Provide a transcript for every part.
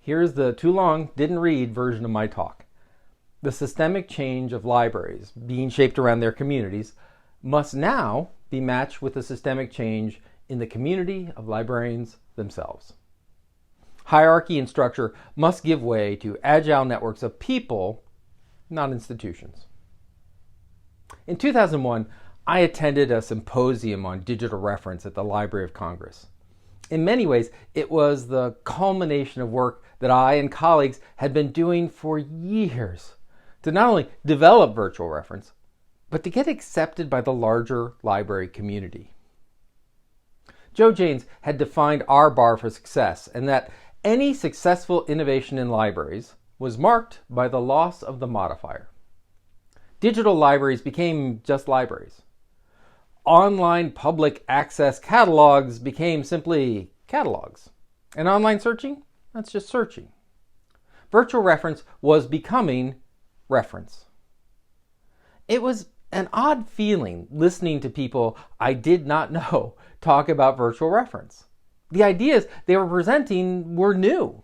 Here's the too long, didn't read version of my talk. The systemic change of libraries being shaped around their communities must now be matched with a systemic change in the community of librarians themselves. Hierarchy and structure must give way to agile networks of people, not institutions. In 2001, I attended a symposium on digital reference at the Library of Congress. In many ways, it was the culmination of work that I and colleagues had been doing for years to not only develop virtual reference, but to get accepted by the larger library community. Joe Janes had defined our bar for success, and that any successful innovation in libraries was marked by the loss of the modifier. Digital libraries became just libraries. Online public access catalogs became simply catalogs. And online searching, that's just searching. Virtual reference was becoming reference. It was an odd feeling listening to people I did not know talk about virtual reference. The ideas they were presenting were new.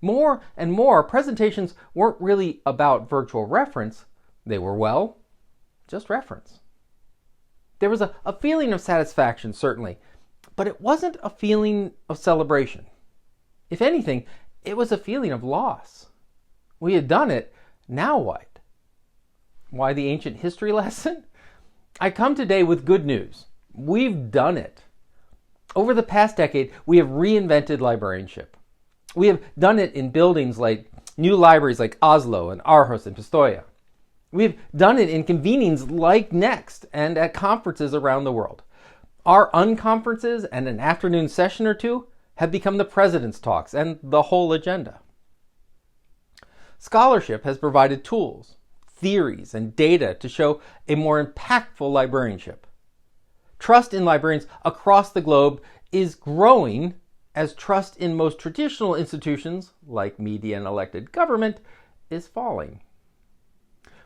More and more, presentations weren't really about virtual reference. They were, well, just reference. There was a feeling of satisfaction, certainly, but it wasn't a feeling of celebration. If anything, it was a feeling of loss. We had done it, now what? Why the ancient history lesson? I come today with good news. We've done it. Over the past decade, we have reinvented librarianship. We have done it in buildings like new libraries like Oslo and Aarhus and Pistoia. We've done it in convenings like Next and at conferences around the world. Our unconferences and an afternoon session or two have become the president's talks and the whole agenda. Scholarship has provided tools, theories, and data to show a more impactful librarianship. Trust in librarians across the globe is growing as trust in most traditional institutions, like media and elected government, is falling.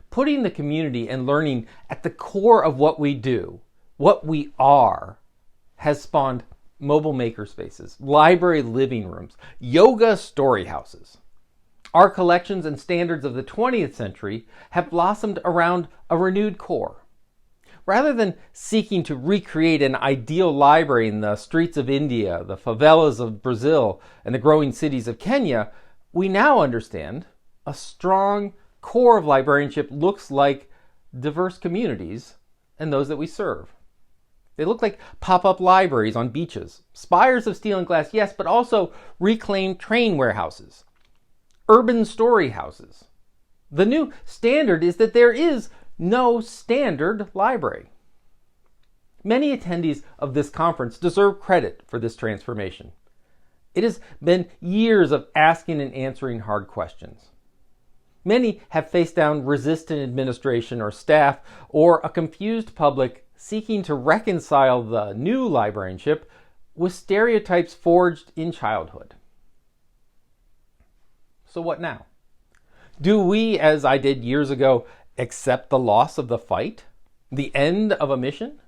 Putting the community and learning at the core of what we do, what we are, has spawned mobile makerspaces, library living rooms, yoga story houses. Our collections and standards of the 20th century have blossomed around a renewed core. Rather than seeking to recreate an ideal library in the streets of India, the favelas of Brazil, and the growing cities of Kenya, we now understand a strong core of librarianship looks like diverse communities and those that we serve. They look like pop-up libraries on beaches, spires of steel and glass, yes, but also reclaimed train warehouses, urban story houses. The new standard is that there is no standard library. Many attendees of this conference deserve credit for this transformation. It has been years of asking and answering hard questions. Many have faced down resistant administration or staff, or a confused public seeking to reconcile the new librarianship with stereotypes forged in childhood. So what now? Do we, as I did years ago, accept the loss of the fight? The end of a mission?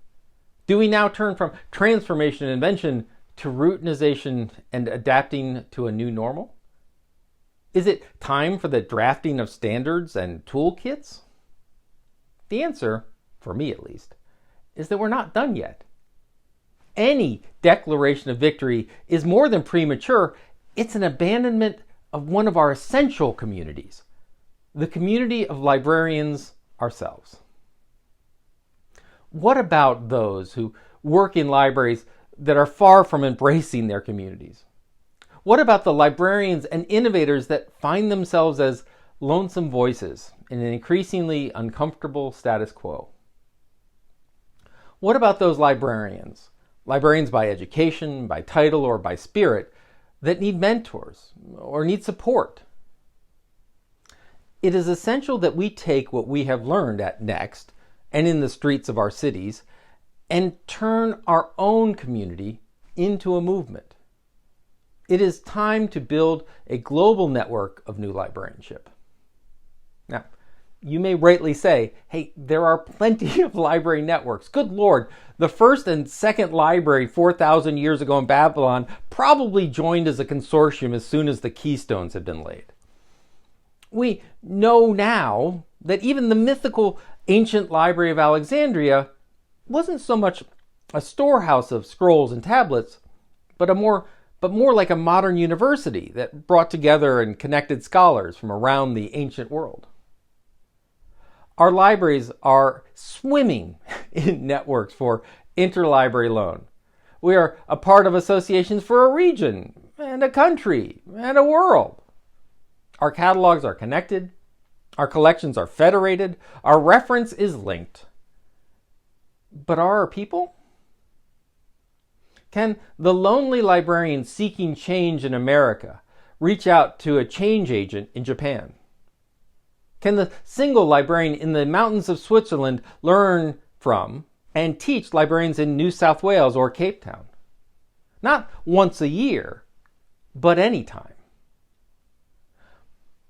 Do we now turn from transformation and invention to routinization and adapting to a new normal? Is it time for the drafting of standards and toolkits? The answer, for me at least, is that we're not done yet. Any declaration of victory is more than premature. It's an abandonment of one of our essential communities, the community of librarians ourselves. What about those who work in libraries that are far from embracing their communities? What about the librarians and innovators that find themselves as lonesome voices in an increasingly uncomfortable status quo? What about those librarians by education, by title, or by spirit, that need mentors or need support? It is essential that we take what we have learned at Next and in the streets of our cities and turn our own community into a movement. It is time to build a global network of new librarianship. Now, You may rightly say, hey, there are plenty of library networks. Good Lord, the first and second library 4,000 years ago in Babylon probably joined as a consortium as soon as the keystones had been laid. We know now that even the mythical ancient Library of Alexandria wasn't so much a storehouse of scrolls and tablets, but more like a modern university that brought together and connected scholars from around the ancient world. Our libraries are swimming in networks for interlibrary loan. We are a part of associations for a region and a country and a world. Our catalogs are connected. Our collections are federated. Our reference is linked. But are our people? Can the lonely librarian seeking change in America reach out to a change agent in Japan? Can the single librarian in the mountains of Switzerland learn from and teach librarians in New South Wales or Cape Town? Not once a year, but anytime.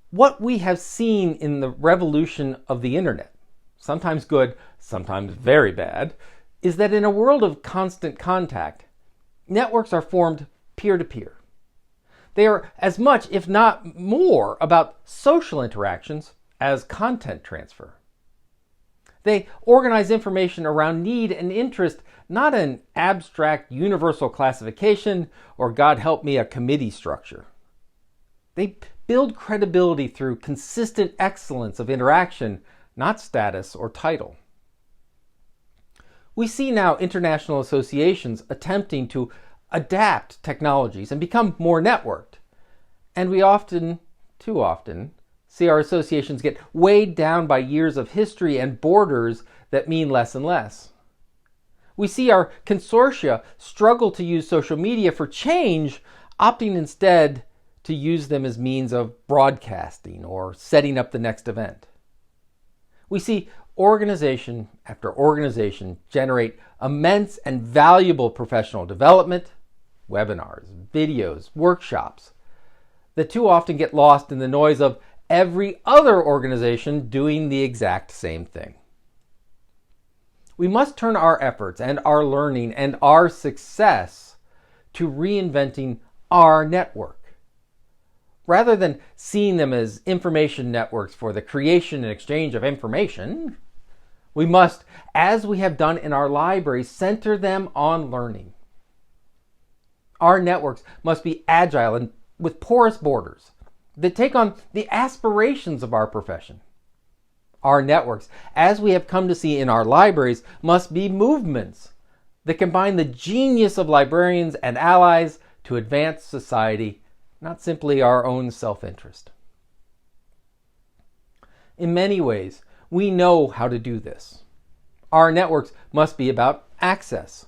What we have seen in the revolution of the internet, sometimes good, sometimes very bad, is that in a world of constant contact, networks are formed peer-to-peer. They are as much, if not more, about social interactions as content transfer. They organize information around need and interest, not an abstract universal classification or, God help me, a committee structure. They build credibility through consistent excellence of interaction, not status or title. We see now international associations attempting to adapt technologies and become more networked. And we often, too often, see our associations get weighed down by years of history and borders that mean less and less. We see our consortia struggle to use social media for change, opting instead to use them as means of broadcasting or setting up the next event. We see organization after organization generate immense and valuable professional development, webinars, videos, workshops, that too often get lost in the noise of every other organization doing the exact same thing. We must turn our efforts and our learning and our success to reinventing our network. Rather than seeing them as information networks for the creation and exchange of information, we must, as we have done in our libraries, center them on learning. Our networks must be agile and with porous borders that take on the aspirations of our profession. Our networks, as we have come to see in our libraries, must be movements that combine the genius of librarians and allies to advance society, not simply our own self-interest. In many ways, we know how to do this. Our networks must be about access.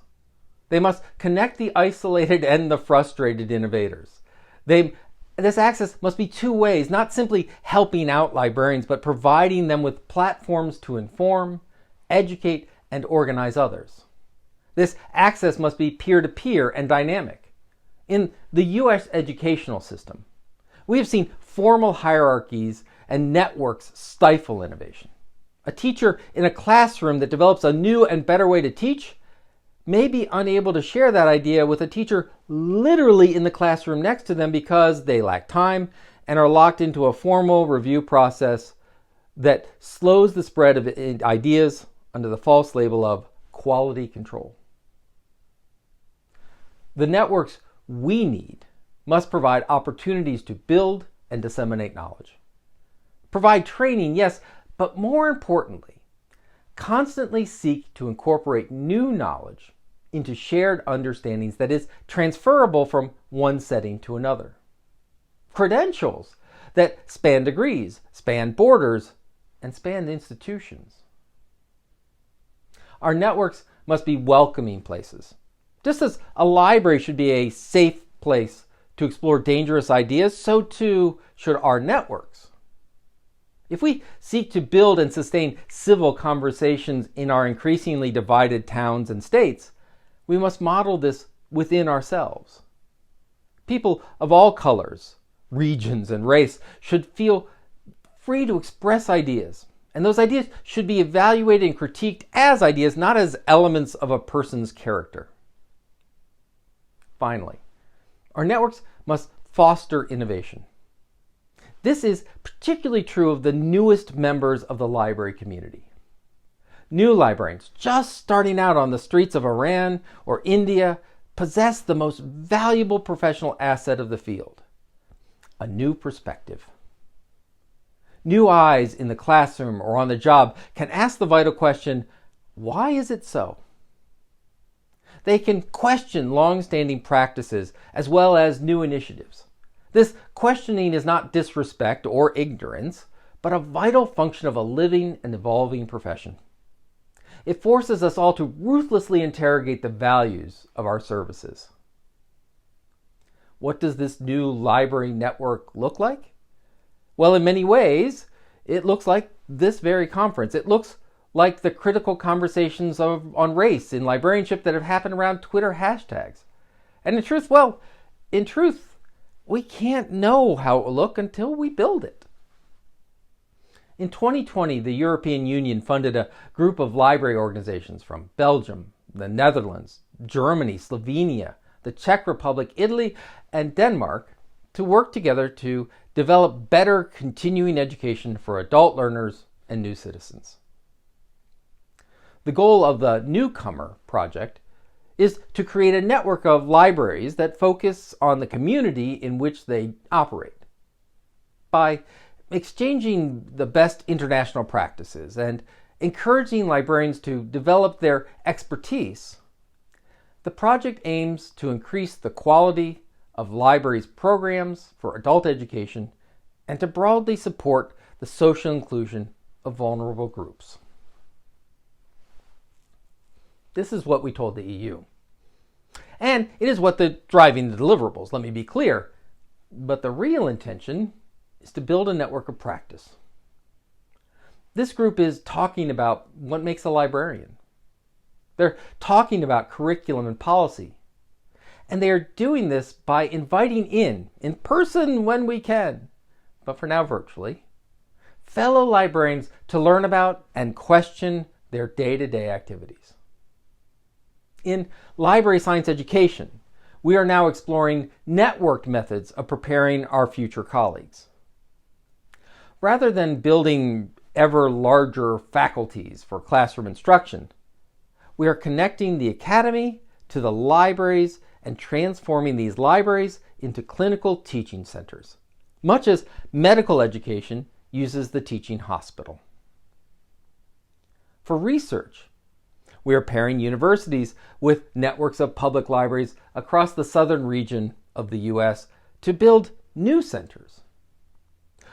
They must connect the isolated and the frustrated innovators. This access must be two ways, not simply helping out librarians, but providing them with platforms to inform, educate, and organize others. This access must be peer-to-peer and dynamic. In the U.S. educational system, we have seen formal hierarchies and networks stifle innovation. A teacher in a classroom that develops a new and better way to teach may be unable to share that idea with a teacher literally in the classroom next to them because they lack time and are locked into a formal review process that slows the spread of ideas under the false label of quality control. The networks we need must provide opportunities to build and disseminate knowledge. Provide training, yes, but more importantly, constantly seek to incorporate new knowledge into shared understandings that is transferable from one setting to another. Credentials that span degrees, span borders, and span institutions. Our networks must be welcoming places. Just as a library should be a safe place to explore dangerous ideas, so too should our networks. If we seek to build and sustain civil conversations in our increasingly divided towns and states, we must model this within ourselves. People of all colors, regions, and race should feel free to express ideas, And those ideas should be evaluated and critiqued as ideas, not as elements of a person's character. Finally, our networks must foster innovation. This is particularly true of the newest members of the library community. New librarians just starting out on the streets of Iran or India possess the most valuable professional asset of the field: a new perspective. New eyes in the classroom or on the job can ask the vital question, why is it so? They can question long-standing practices as well as new initiatives. This questioning is not disrespect or ignorance, but a vital function of a living and evolving profession. It forces us all to ruthlessly interrogate the values of our services. What does this new library network look like? Well, in many ways, it looks like this very conference. It looks like the critical conversations on race in librarianship that have happened around Twitter hashtags. And in truth, we can't know how it will look until we build it. In 2020, the European Union funded a group of library organizations from Belgium, the Netherlands, Germany, Slovenia, the Czech Republic, Italy, and Denmark to work together to develop better continuing education for adult learners and new citizens. The goal of the Newcomer Project is to create a network of libraries that focus on the community in which they operate. By exchanging the best international practices and encouraging librarians to develop their expertise, the project aims to increase the quality of libraries' programs for adult education and to broadly support the social inclusion of vulnerable groups. This is what we told the EU. And it is what's driving the deliverables, let me be clear. But the real intention is to build a network of practice. This group is talking about what makes a librarian. They're talking about curriculum and policy. And they are doing this by inviting in person when we can, but for now virtually, fellow librarians to learn about and question their day-to-day activities. In library science education, we are now exploring networked methods of preparing our future colleagues. Rather than building ever larger faculties for classroom instruction, we are connecting the academy to the libraries and transforming these libraries into clinical teaching centers, much as medical education uses the teaching hospital. For research, we are pairing universities with networks of public libraries across the southern region of the U.S. to build new centers,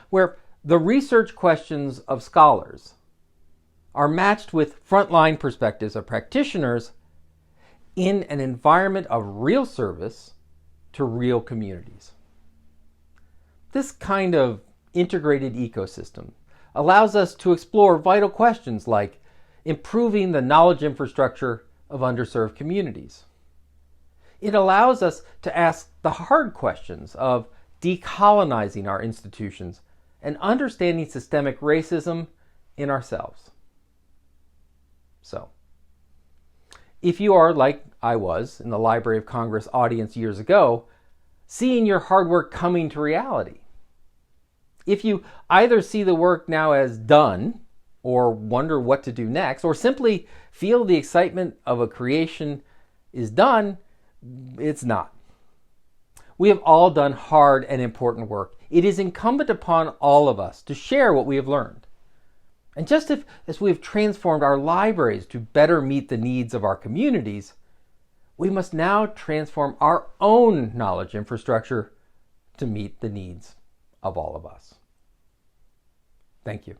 where the research questions of scholars are matched with frontline perspectives of practitioners in an environment of real service to real communities. This kind of integrated ecosystem allows us to explore vital questions like improving the knowledge infrastructure of underserved communities. It allows us to ask the hard questions of decolonizing our institutions and understanding systemic racism in ourselves. So, if you are, like I was in the Library of Congress audience years ago, seeing your hard work coming to reality, if you either see the work now as done or wonder what to do next, or simply feel the excitement of a creation is done, it's not. We have all done hard and important work. It is incumbent upon all of us to share what we have learned. And just as we have transformed our libraries to better meet the needs of our communities, we must now transform our own knowledge infrastructure to meet the needs of all of us. Thank you.